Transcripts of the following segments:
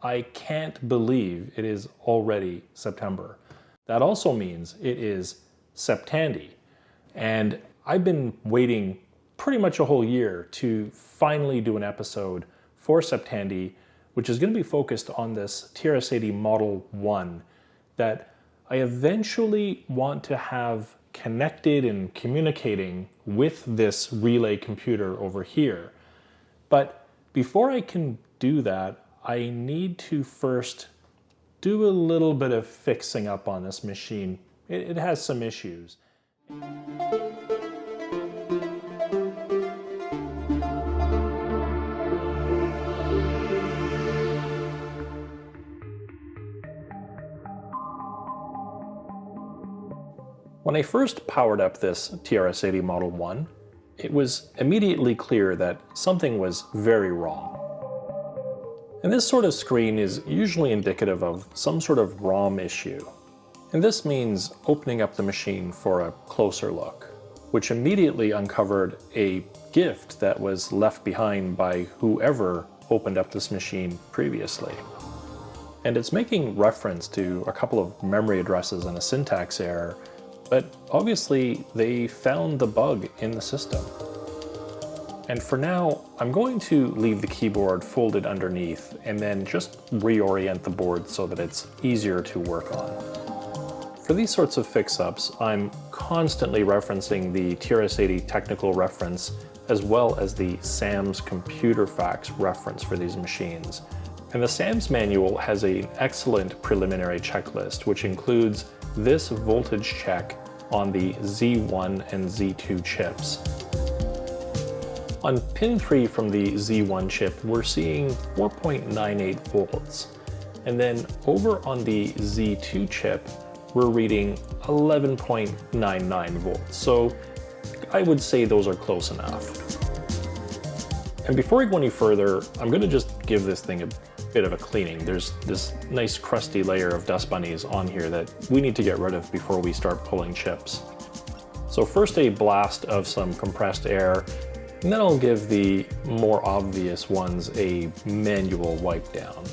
I can't believe it is already September. That also means it is SEPTANDY. And I've been waiting pretty much a whole year to finally do an episode for SEPTANDY, which is going to be focused on this TRS-80 Model 1 that I eventually want to have connected and communicating with this relay computer over here. But before I can do that, I need to first do a little bit of fixing up on this machine. It has some issues. When I first powered up this TRS-80 Model 1, it was immediately clear that something was very wrong. And this sort of screen is usually indicative of some sort of ROM issue. And this means opening up the machine for a closer look, which immediately uncovered a gift that was left behind by whoever opened up this machine previously. And it's making reference to a couple of memory addresses and a syntax error, but obviously they found the bug in the system. And for now, I'm going to leave the keyboard folded underneath and then just reorient the board so that it's easier to work on. For these sorts of fix-ups, I'm constantly referencing the TRS-80 technical reference as well as the SAMS computer facts reference for these machines. And the SAMS manual has an excellent preliminary checklist, which includes this voltage check on the Z1 and Z2 chips. On pin 3 from the Z1 chip, we're seeing 4.98 volts. And then over on the Z2 chip, we're reading 11.99 volts. So I would say those are close enough. And before I go any further, I'm going to just give this thing a bit of a cleaning. There's this nice crusty layer of dust bunnies on here that we need to get rid of before we start pulling chips. So first a blast of some compressed air, and then I'll give the more obvious ones a manual wipe down.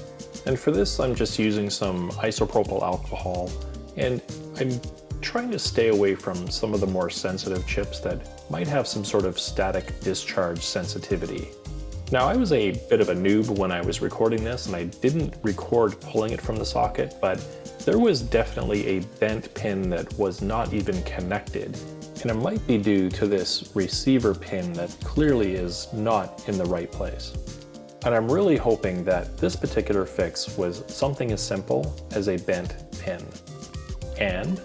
And for this, I'm just using some isopropyl alcohol, and I'm trying to stay away from some of the more sensitive chips that might have some sort of static discharge sensitivity. Now, I was a bit of a noob when I was recording this, and I didn't record pulling it from the socket, but there was definitely a bent pin that was not even connected. And it might be due to this receiver pin that clearly is not in the right place. And I'm really hoping that this particular fix was something as simple as a bent pin. And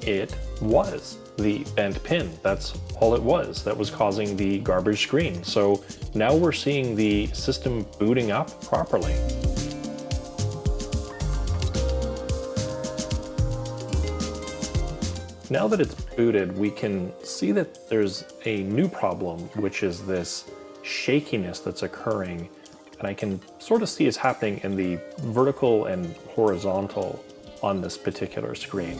it was the bent pin. That's all it was that was causing the garbage screen. So now we're seeing the system booting up properly. Now that it's booted, we can see that there's a new problem, which is this shakiness that's occurring. And I can sort of see it's happening in the vertical and horizontal on this particular screen.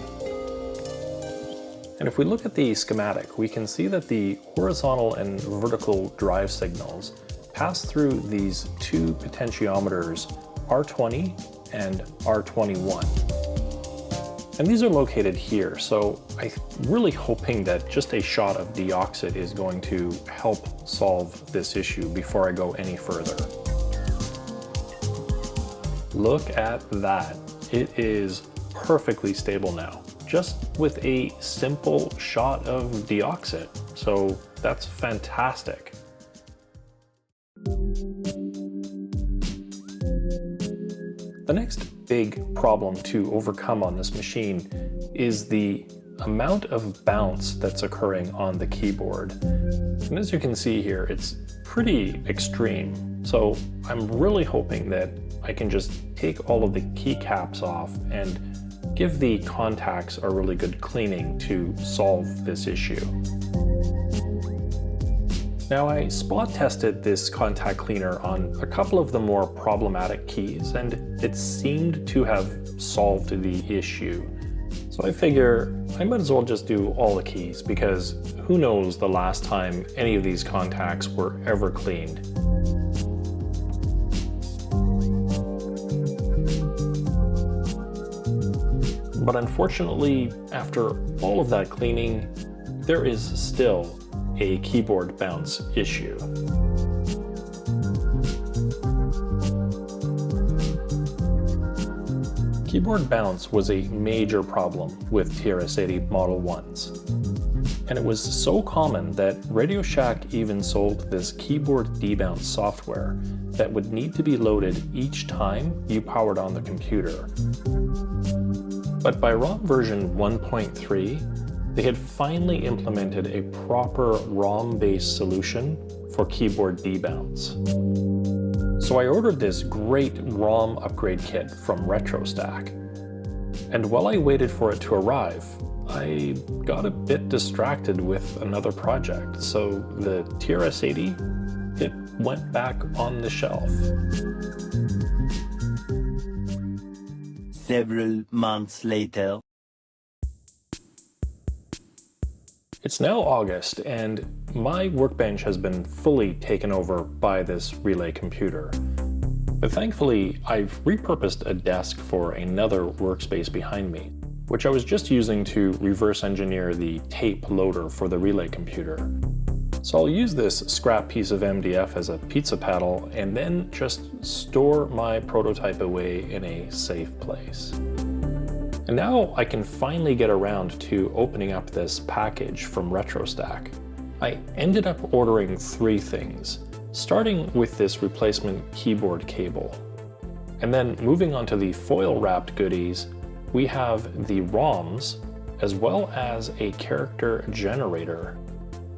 And if we look at the schematic, we can see that the horizontal and vertical drive signals pass through these two potentiometers, R20 and R21. And these are located here, so I'm really hoping that just a shot of deoxit is going to help solve this issue before I go any further. Look at that. It is perfectly stable now, just with a simple shot of deoxit. So that's fantastic. The next big problem to overcome on this machine is the amount of bounce that's occurring on the keyboard. And as you can see here, it's pretty extreme. So I'm really hoping that I can just take all of the keycaps off and give the contacts a really good cleaning to solve this issue. Now, I spot tested this contact cleaner on a couple of the more problematic keys, and it seemed to have solved the issue. So I figure I might as well just do all the keys, because who knows the last time any of these contacts were ever cleaned. But unfortunately, after all of that cleaning, there is still a keyboard bounce issue. Keyboard bounce was a major problem with TRS-80 Model 1s. And it was so common that RadioShack even sold this keyboard debounce software that would need to be loaded each time you powered on the computer. But by ROM version 1.3, they had finally implemented a proper ROM-based solution for keyboard debounce. So I ordered this great ROM upgrade kit from RETROSTACK. And while I waited for it to arrive, I got a bit distracted with another project, so the TRS-80, it went back on the shelf. Several months later. It's now August, and my workbench has been fully taken over by this relay computer. But thankfully, I've repurposed a desk for another workspace behind me, which I was just using to reverse engineer the tape loader for the relay computer. So I'll use this scrap piece of MDF as a pizza paddle and then just store my prototype away in a safe place. And now I can finally get around to opening up this package from RETROSTACK. I ended up ordering 3 things, starting with this replacement keyboard cable. And then moving on to the foil wrapped goodies, we have the ROMs, as well as a character generator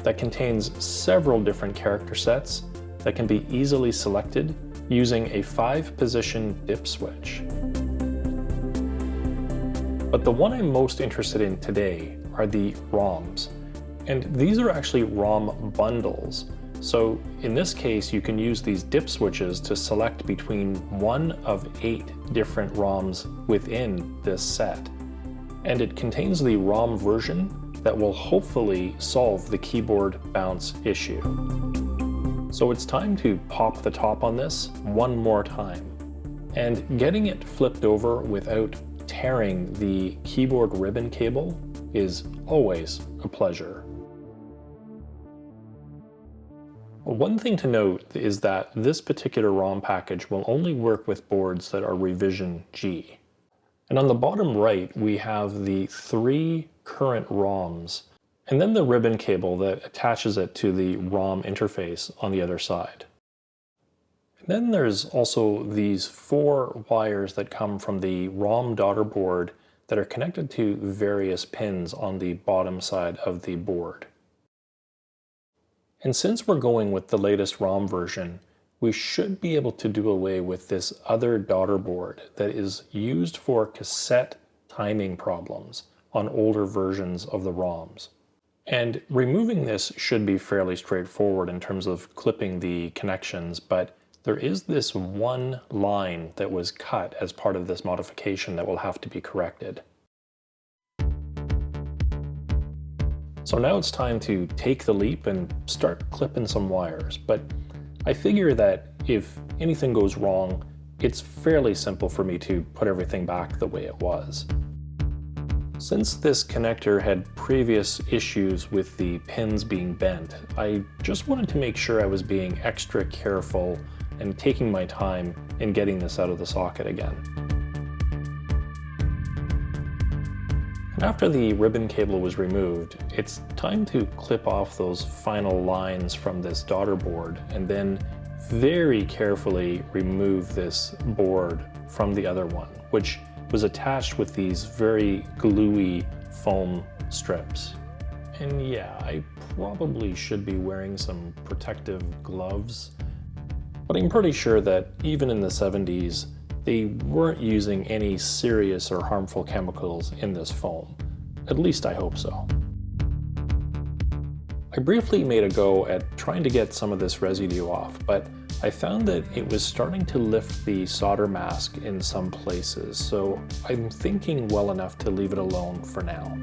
that contains several different character sets that can be easily selected using a 5-position dip switch. But the one I'm most interested in today are the ROMs. And these are actually ROM bundles. So in this case, you can use these dip switches to select between one of 8 different ROMs within this set. And it contains the ROM version that will hopefully solve the keyboard bounce issue. So it's time to pop the top on this one more time. And getting it flipped over without tearing the keyboard ribbon cable is always a pleasure. One thing to note is that this particular ROM package will only work with boards that are revision G. And on the bottom right, we have the 3 current ROMs, and then the ribbon cable that attaches it to the ROM interface on the other side. And then there's also these 4 wires that come from the ROM daughter board that are connected to various pins on the bottom side of the board. And since we're going with the latest ROM version, we should be able to do away with this other daughter board that is used for cassette timing problems on older versions of the ROMs. And removing this should be fairly straightforward in terms of clipping the connections, but there is this one line that was cut as part of this modification that will have to be corrected. So now it's time to take the leap and start clipping some wires, but I figure that if anything goes wrong, it's fairly simple for me to put everything back the way it was. Since this connector had previous issues with the pins being bent, I just wanted to make sure I was being extra careful and taking my time in getting this out of the socket again. And after the ribbon cable was removed, it's time to clip off those final lines from this daughter board and then very carefully remove this board from the other one, which was attached with these very gluey foam strips. And yeah, I probably should be wearing some protective gloves, but I'm pretty sure that even in the 70s, they weren't using any serious or harmful chemicals in this foam. At least I hope so. I briefly made a go at trying to get some of this residue off, but I found that it was starting to lift the solder mask in some places, so I'm thinking well enough to leave it alone for now.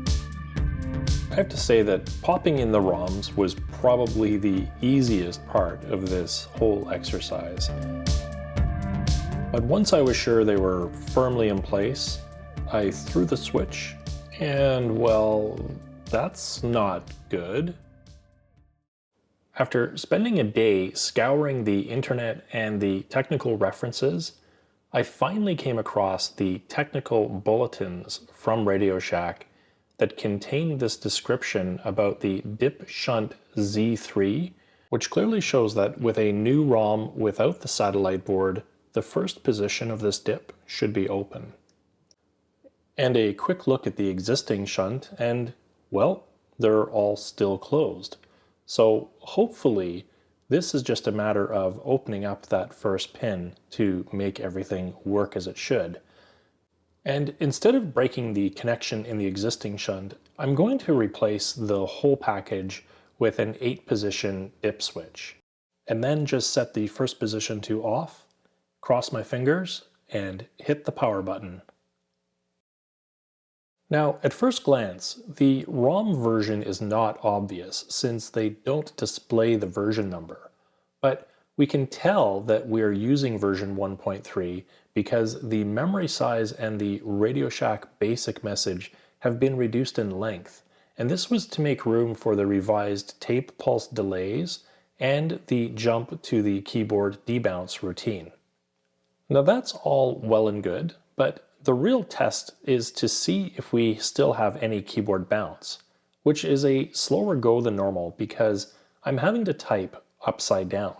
I have to say that popping in the ROMs was probably the easiest part of this whole exercise. But once I was sure they were firmly in place, I threw the switch, and well, that's not good. After spending a day scouring the internet and the technical references, I finally came across the technical bulletins from Radio Shack that contain this description about the dip shunt Z3, which clearly shows that with a new ROM without the satellite board, the first position of this dip should be open. And a quick look at the existing shunt and, well, they're all still closed. So hopefully this is just a matter of opening up that first pin to make everything work as it should. And instead of breaking the connection in the existing shunt, I'm going to replace the whole package with an 8-position dip switch. And then just set the first position to off, cross my fingers, and hit the power button. Now, at first glance, the ROM version is not obvious since they don't display the version number. But we can tell that we are using version 1.3 because the memory size and the Radio Shack basic message have been reduced in length, and this was to make room for the revised tape pulse delays and the jump to the keyboard debounce routine. Now that's all well and good, but the real test is to see if we still have any keyboard bounce, which is a slower go than normal because I'm having to type upside down.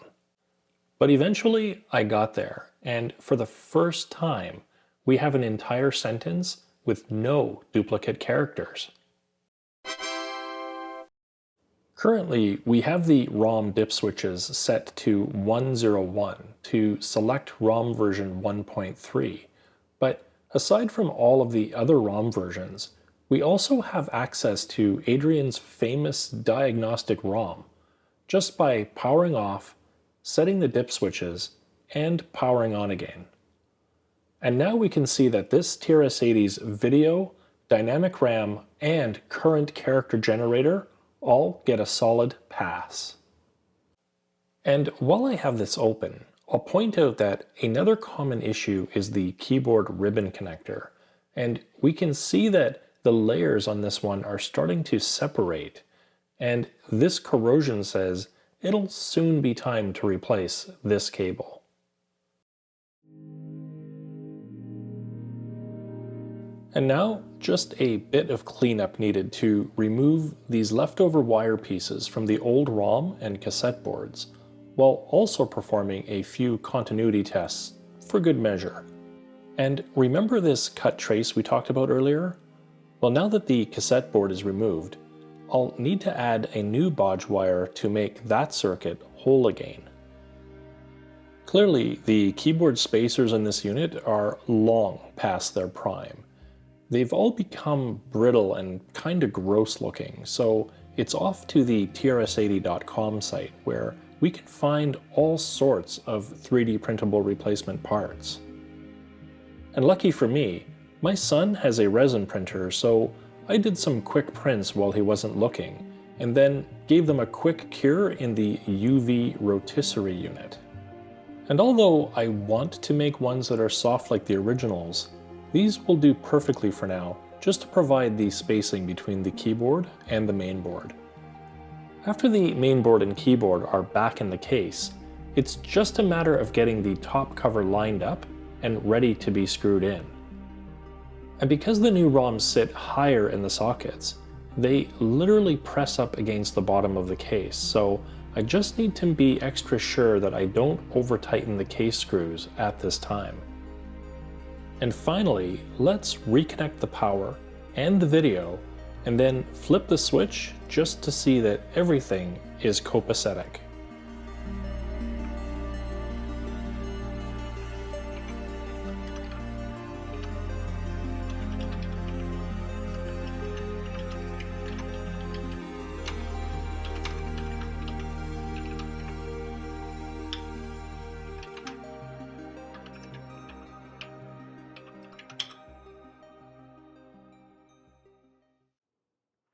But eventually I got there, and for the first time we have an entire sentence with no duplicate characters. Currently we have the ROM dip switches set to 101 to select ROM version 1.3, but aside from all of the other ROM versions, we also have access to Adrian's famous diagnostic ROM just by powering off, setting the dip switches, and powering on again. And now we can see that this TRS-80's video, dynamic RAM, and current character generator all get a solid pass. And while I have this open, I'll point out that another common issue is the keyboard ribbon connector, and we can see that the layers on this one are starting to separate, and this corrosion says it'll soon be time to replace this cable. And now, just a bit of cleanup needed to remove these leftover wire pieces from the old ROM and cassette boards, while also performing a few continuity tests for good measure. And remember this cut trace we talked about earlier? Well, now that the cassette board is removed, I'll need to add a new bodge wire to make that circuit whole again. Clearly, the keyboard spacers in this unit are long past their prime. They've all become brittle and kinda gross looking, so it's off to the TRS-80.com site where we can find all sorts of 3D printable replacement parts. And lucky for me, my son has a resin printer, so I did some quick prints while he wasn't looking, and then gave them a quick cure in the UV rotisserie unit. And although I want to make ones that are soft like the originals, these will do perfectly for now, just to provide the spacing between the keyboard and the mainboard. After the mainboard and keyboard are back in the case, it's just a matter of getting the top cover lined up and ready to be screwed in. And because the new ROMs sit higher in the sockets, they literally press up against the bottom of the case, so I just need to be extra sure that I don't over-tighten the case screws at this time. And finally, let's reconnect the power and the video, and then flip the switch just to see that everything is copacetic.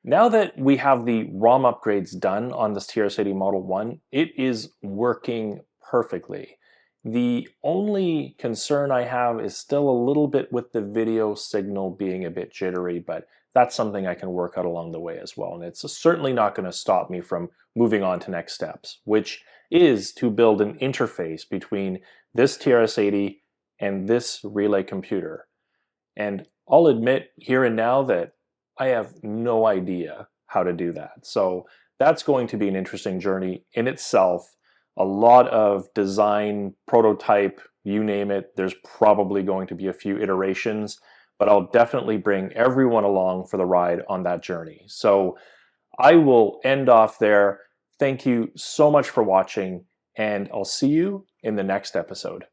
Now that we have the ROM upgrades done on this TRS-80 Model 1, it is working perfectly. The only concern I have is still a little bit with the video signal being a bit jittery, but that's something I can work out along the way as well. And it's certainly not going to stop me from moving on to next steps, which is to build an interface between this TRS-80 and this relay computer. And I'll admit here and now that I have no idea how to do that. So that's going to be an interesting journey in itself. A lot of design, prototype, you name it. There's probably going to be a few iterations, but I'll definitely bring everyone along for the ride on that journey. So I will end off there. Thank you so much for watching, and I'll see you in the next episode.